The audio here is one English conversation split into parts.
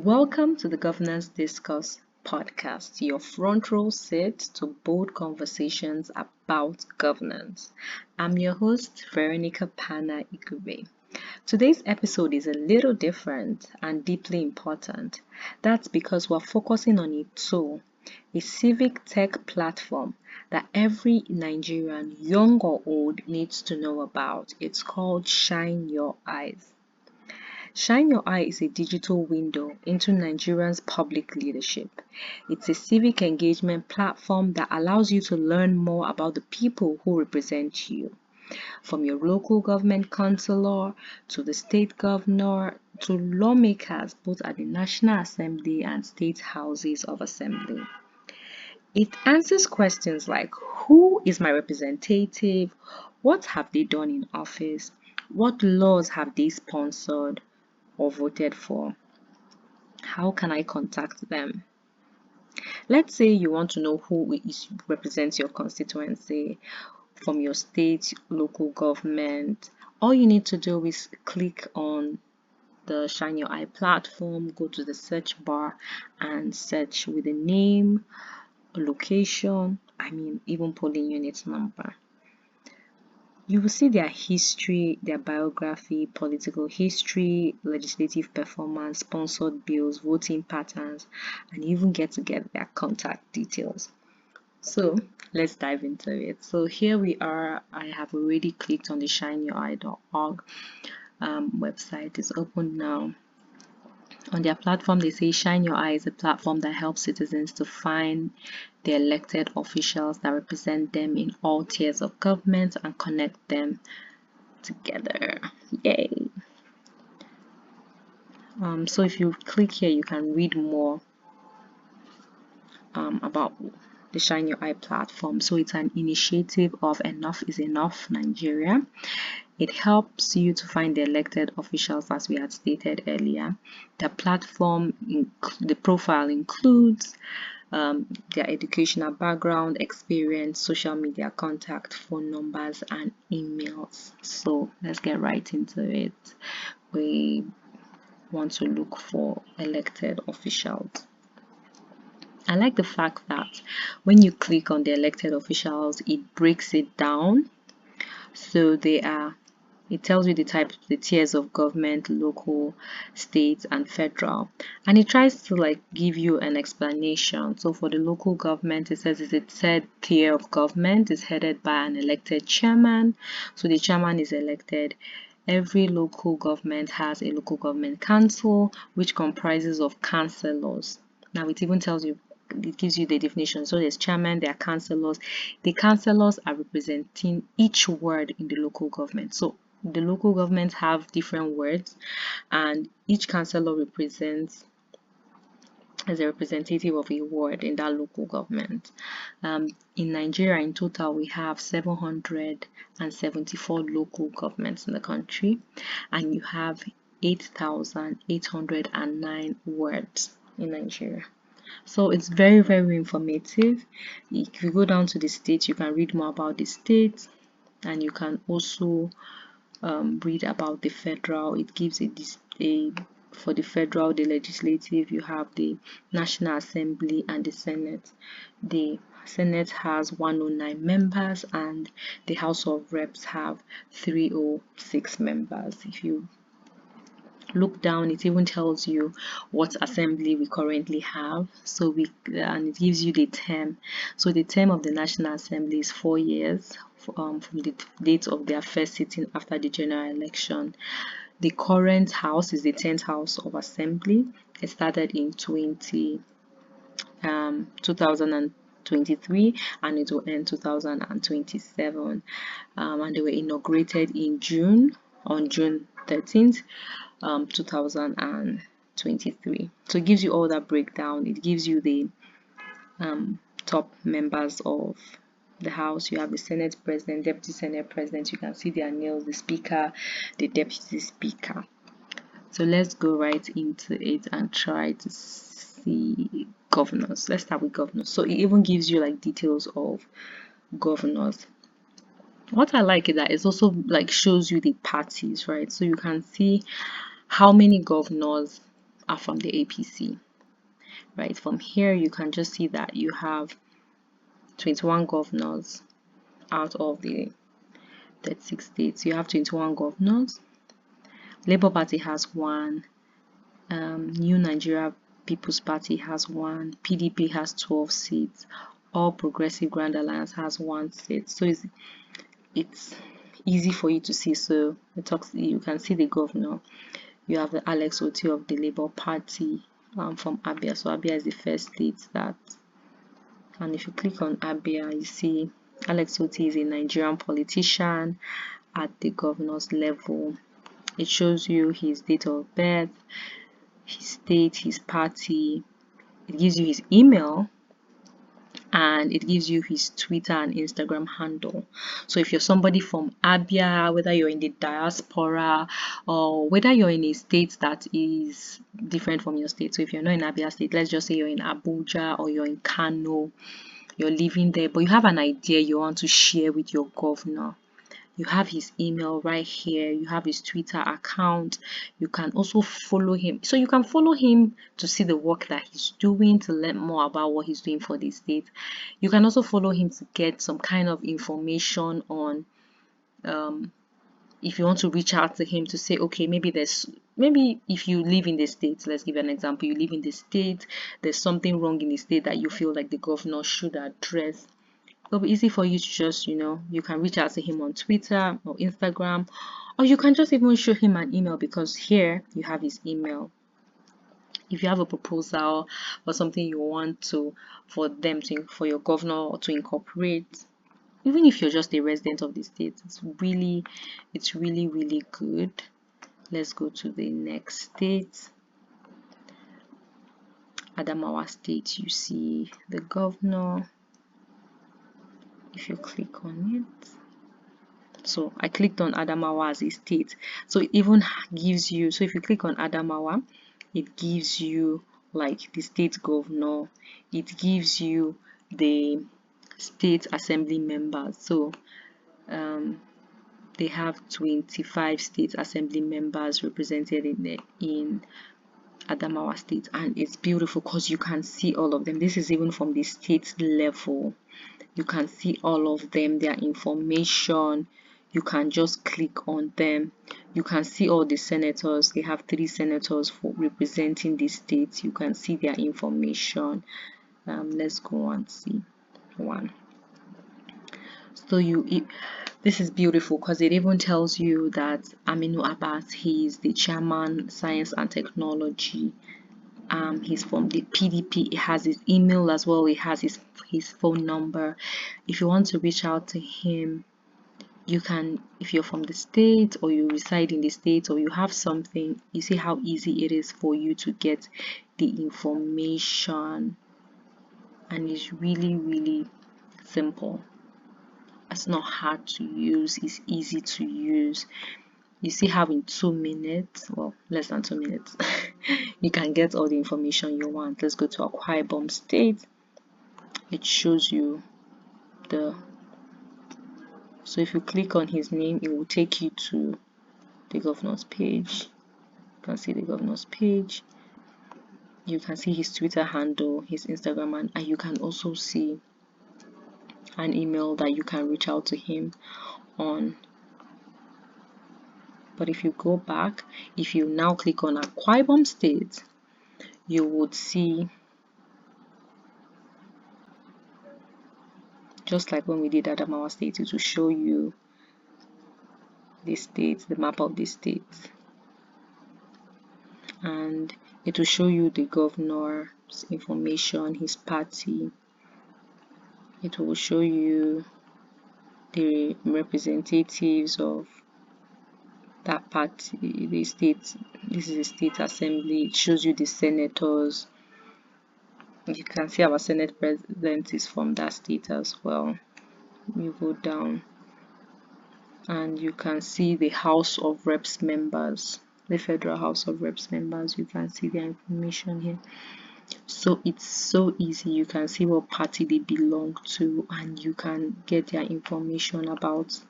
Welcome to the Governance Discourse podcast, your front row seat to bold conversations about governance. I'm your host, Veronica Pana Igube. Today's episode is a little different and deeply important. That's because we're focusing on a tool, a civic tech platform that every Nigerian, young or old, needs to know about. It's called Shine Your Eyes. Shine Your Eye is a digital window into Nigerians' public leadership. It's a civic engagement platform that allows you to learn more about the people who represent you, from your local government councillor to the state governor to lawmakers both at the National Assembly and state houses of assembly. It answers questions like who is my representative, what have they done in office, what laws have they sponsored or voted for, how can I contact them? Let's say you want to know who represents your constituency from your state, local government. All you need to do is click on the Shine Your Eye platform, go to the search bar and search with a name, a location, even polling unit number. You will see their history, their biography, political history, legislative performance, sponsored bills, voting patterns, and even get their contact details. So let's dive into it. So here we are. I have already clicked on the shineyoureye.org website. It's open now. On their platform, they say Shine Your Eye is a platform that helps citizens to find the elected officials that represent them in all tiers of government and connect them together. Yay! So if you click here, you can read more about the Shine Your Eye platform. So it's an initiative of Enough is Enough Nigeria. It helps you to find the elected officials, as we had stated earlier. The platform, the profile includes their educational background, experience, social media contact, phone numbers, and emails. So let's get right into it. We want to look for elected officials. I like the fact that when you click on the elected officials, it breaks it down. So it tells you the tiers of government, local, state, and federal, and it tries to give you an explanation. So for the local government, it says it's a third tier of government, is headed by an elected chairman. So the chairman is elected. Every local government has a local government council, which comprises of councillors. Now it even tells you, it gives you the definition. So there's chairman, there are councillors. The councillors are representing each ward in the local government. So the local governments have different words, and each councillor represents as a representative of a ward in that local government. In Nigeria, in total, we have 774 local governments in the country, and you have 8,809 wards in Nigeria. So it's very, very informative. If you go down to the state, you can read more about the state, and you can also read about the federal. It gives for the federal, the legislative, you have the National Assembly and the Senate. The Senate has 109 members and the House of Reps have 306 members. If you look down, it even tells you what assembly we currently have. So and it gives you the term. So the term of the National Assembly is 4 years from the date of their first sitting after the general election. The current house is the 10th House of Assembly. It started in 2023 and it will end 2027. And they were inaugurated on June 13th. 2023. So it gives you all that breakdown. It gives you the top members of the House. You have the Senate President, Deputy Senate President. You can see their names, the Speaker, the Deputy Speaker. So let's go right into it and try to see governors. Let's start with governors. So it even gives you details of governors. What I like is that it also shows you the parties, right? So you can see how many governors are from the APC. Right, from here you can just see that you have 21 governors out of the 36 states. You have 21 governors. Labour Party has one, New Nigeria People's Party has one, PDP has 12 seats, All Progressive Grand Alliance has 1 seat. So it's easy for you to see. So you can see the governor. You have the Alex Oti of the Labour Party from Abia. So Abia is the first state that, and if you click on Abia, you see Alex Oti is a Nigerian politician at the governor's level. It shows you his date of birth, his state, his party. It gives you his email, and it gives you his Twitter and Instagram handle. So if you're somebody from Abia, whether you're in the diaspora or whether you're in a state that is different from your state, so if you're not in Abia state, let's just say you're in Abuja or you're in Kano, you're living there, but you have an idea you want to share with your governor, you have his email right here, you have his Twitter account, you can also follow him. So you can follow him to see the work that he's doing, to learn more about what he's doing for the state. You can also follow him to get some kind of information on if you want to reach out to him to say, okay, maybe if you live in the state, let's give an example, you live in the state, there's something wrong in the state that you feel like the governor should address. It'll be easy for you to just, you can reach out to him on Twitter or Instagram, or you can just even show him an email, because here you have his email. If you have a proposal or something you want for your governor to incorporate, even if you're just a resident of the state, it's really good. Let's go to the next state. Adamawa State, you see the governor. If you click on it, so I clicked on Adamawa as a state, so it even gives you, so if you click on Adamawa, it gives you like the state governor, it gives you the state assembly members. So they have 25 state assembly members represented in Adamawa State, and it's beautiful because you can see all of them. This is even from the state level. You can see all of them, their information. You can just click on them. You can see all the senators. They have 3 senators for representing the states. You can see their information. Let's go and see one. So this is beautiful because it even tells you that Aminu Abbas, he is the chairman, science and technology. He's from the PDP. It has his email as well. It has his phone number. If you want to reach out to him, you can. If you're from the state or you reside in the state or you have something, you see how easy it is for you to get the information, and it's really simple. It's not hard to use. It's easy to use. You see how in 2 minutes, well, less than 2 minutes, you can get all the information you want. Let's go to Akwa Ibom State. It shows you so if you click on his name, it will take you to the governor's page. You can see the governor's page. You can see his Twitter handle, his Instagram, and you can also see an email that you can reach out to him on. But if you go back, if you now click on Akwa Ibom State, you would see, just like when we did Adamawa State, it will show you the state, the map of the state, and it will show you the governor's information, his party. It will show you the representatives of that party, the state. This is a state assembly. It shows you the senators. You can see our Senate president is from that state as well. You go down and you can see the House of Reps members, the Federal House of Reps members. You can see their information here. So it's so easy. You can see what party they belong to, and you can get their information about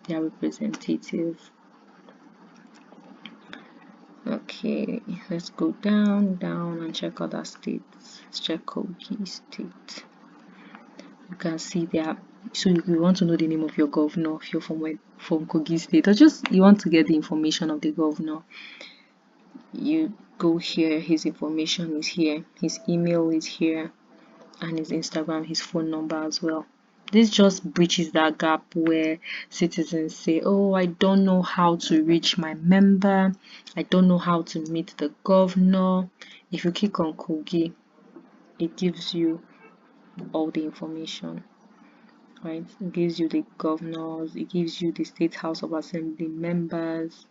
their representative. Okay. Okay, let's go down and check other states. Let's check Kogi State. You can see there. So if you want to know the name of your governor, if you're from Kogi State, or just you want to get the information of the governor, you go here. His information is here, his email is here, and his Instagram, his phone number as well. This just bridges that gap where citizens say, oh, I don't know how to reach my member, I don't know how to meet the governor. If you click on Kogi, it gives you all the information, right? It gives you the governors, it gives you the State House of Assembly members.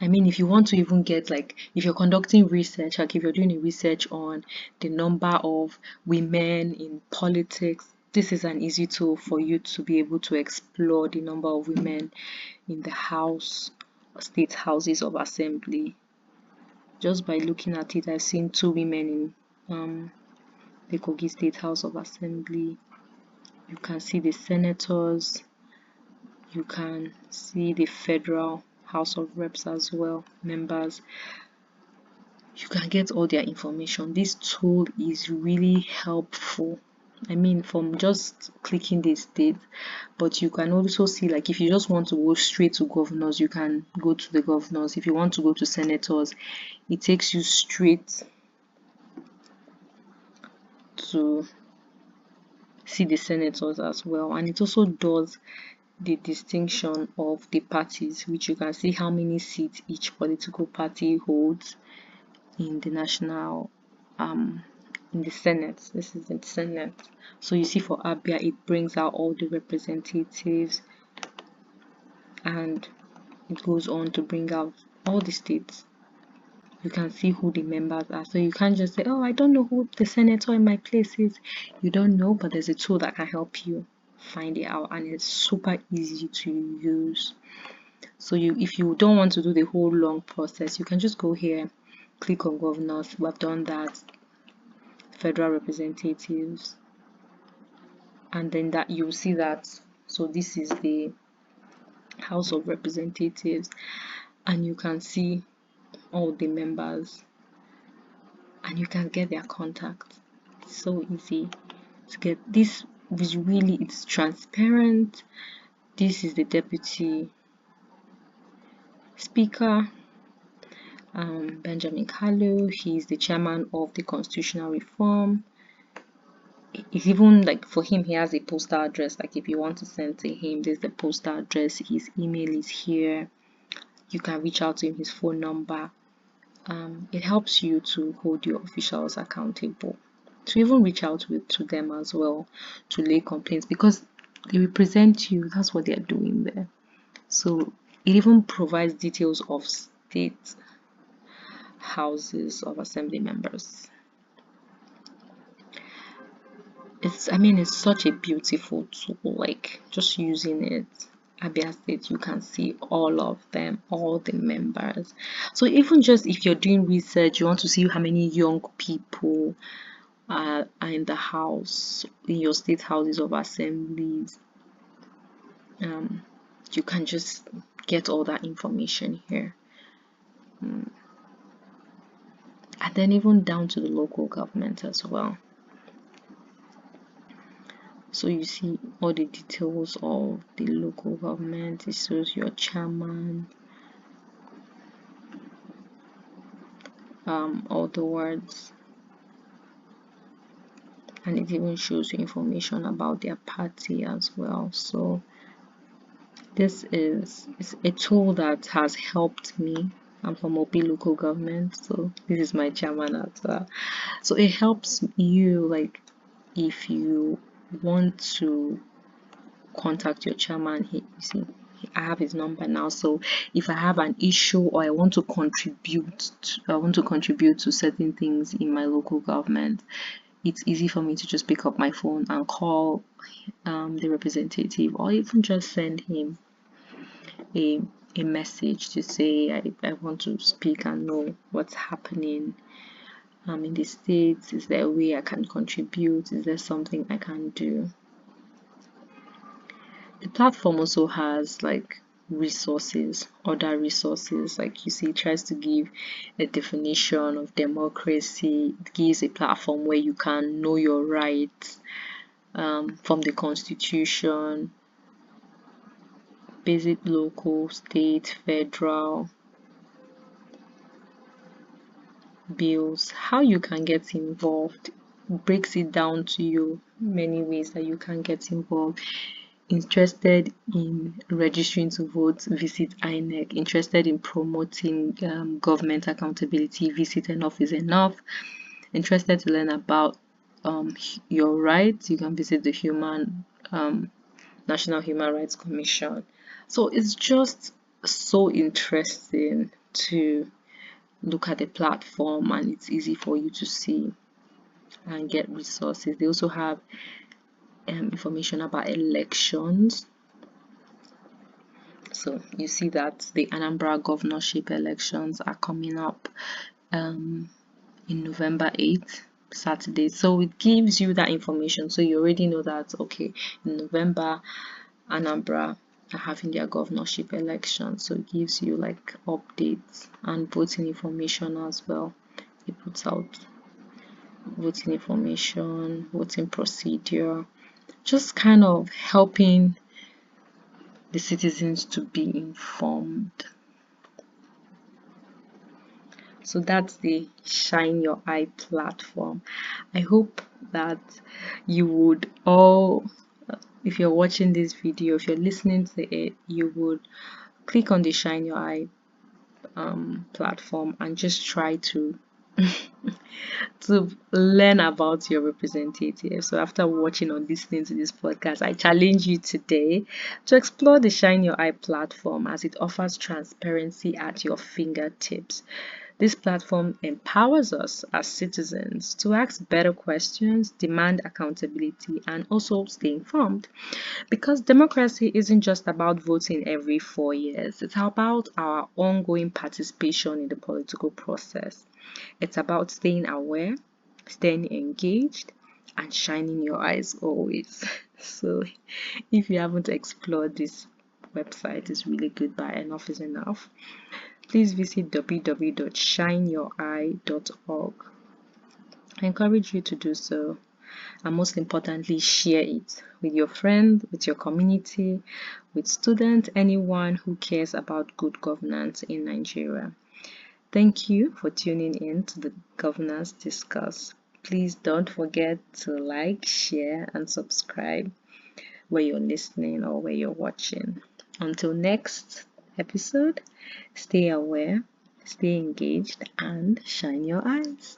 I mean, if you want to even get, like, if you're conducting research, like if you're doing a research on the number of women in politics, this is an easy tool for you to be able to explore the number of women in the house, state houses of assembly. Just by looking at it, I've seen 2 women in the Kogi State House of Assembly. You can see the senators, you can see the federal House of Reps as well, members. You can get all their information. This tool is really helpful. I mean, from just clicking the state, but you can also see, like, if you just want to go straight to governors, you can go to the governors. If you want to go to senators, it takes you straight to see the senators as well. And it also does the distinction of the parties, which you can see how many seats each political party holds in the national in the Senate. This is the Senate. So you see, for Abia, it brings out all the representatives, and it goes on to bring out all the states. You can see who the members are, so you can't just say, oh, I don't know who the senator in my place is. You don't know, but there's a tool that can help you find it out, and it's super easy to use. So if you don't want to do the whole long process, you can just go here, click on governors. We've done that. Federal representatives, and then that you'll see that. So this is the House of Representatives, and you can see all the members, and you can get their contact. It's so easy to get. This is really, it's transparent. This is the deputy speaker, Benjamin Kalu. He's the chairman of the Constitutional Reform. It's even like, for him, he has a postal address. Like, if you want to send to him, there's the postal address. His email is here. You can reach out to him, his phone number. It helps you to hold your officials accountable, to even reach out to them as well, to lay complaints, because they represent you. That's what they're doing there. So it even provides details of state houses of assembly members. It's such a beautiful tool. Like, just using it, Abia State, you can see all of them, all the members. So even just if you're doing research, you want to see how many young people are in the house, in your state houses of assemblies, you can just get all that information here. And then even down to the local government as well. So you see all the details of the local government. It shows your chairman, all the words, and it even shows you information about their party as well. So this is a tool that has helped me. I'm from Obi local government, so this is my chairman as well. So it helps you, like, if you want to contact your chairman, you see, I have his number now. So if I have an issue, or I want to contribute to certain things in my local government, it's easy for me to just pick up my phone and call the representative, or even just send him a message to say, I want to speak and know what's happening in the States. Is there a way I can contribute? Is there something I can do? The platform also has, like, resources, other resources. Like you see, it tries to give a definition of democracy. It gives a platform where you can know your rights from the constitution, basic local, state, federal bills, how you can get involved. It breaks it down to you many ways that you can get involved. Interested in registering to vote, visit INEC. Interested in promoting government accountability, visit Enough is Enough. Interested to learn about your rights, you can visit the National Human Rights Commission. So it's just so interesting to look at the platform, and it's easy for you to see and get resources. They also have information about elections. So you see that the Anambra governorship elections are coming up in November 8th, Saturday. So it gives you that information, so you already know that okay, in November Anambra are having their governorship election. So it gives you like updates and voting information as well. It puts out voting information, voting procedure, just kind of helping the citizens to be informed. So that's the Shine Your Eye platform. I hope that you would all, if you're watching this video, if you're listening to it, you would click on the Shine Your Eye platform and just try to to learn about your representative. So after watching or listening to this podcast, I challenge you today to explore the Shine Your Eye platform, as it offers transparency at your fingertips. This platform empowers us as citizens to ask better questions, demand accountability, and also stay informed. Because democracy isn't just about voting every 4 years, it's about our ongoing participation in the political process. It's about staying aware, staying engaged, and shining your eyes always. So if you haven't explored this website, it's really good, by Enough is Enough. Please visit www.shineyoureye.org. I encourage you to do so, and most importantly, share it with your friends, with your community, with students, anyone who cares about good governance in Nigeria. Thank you for tuning in to the Governance Discourse. Please don't forget to like, share, and subscribe where you're listening or where you're watching. Until next episode, stay aware, stay engaged, and shine your eyes.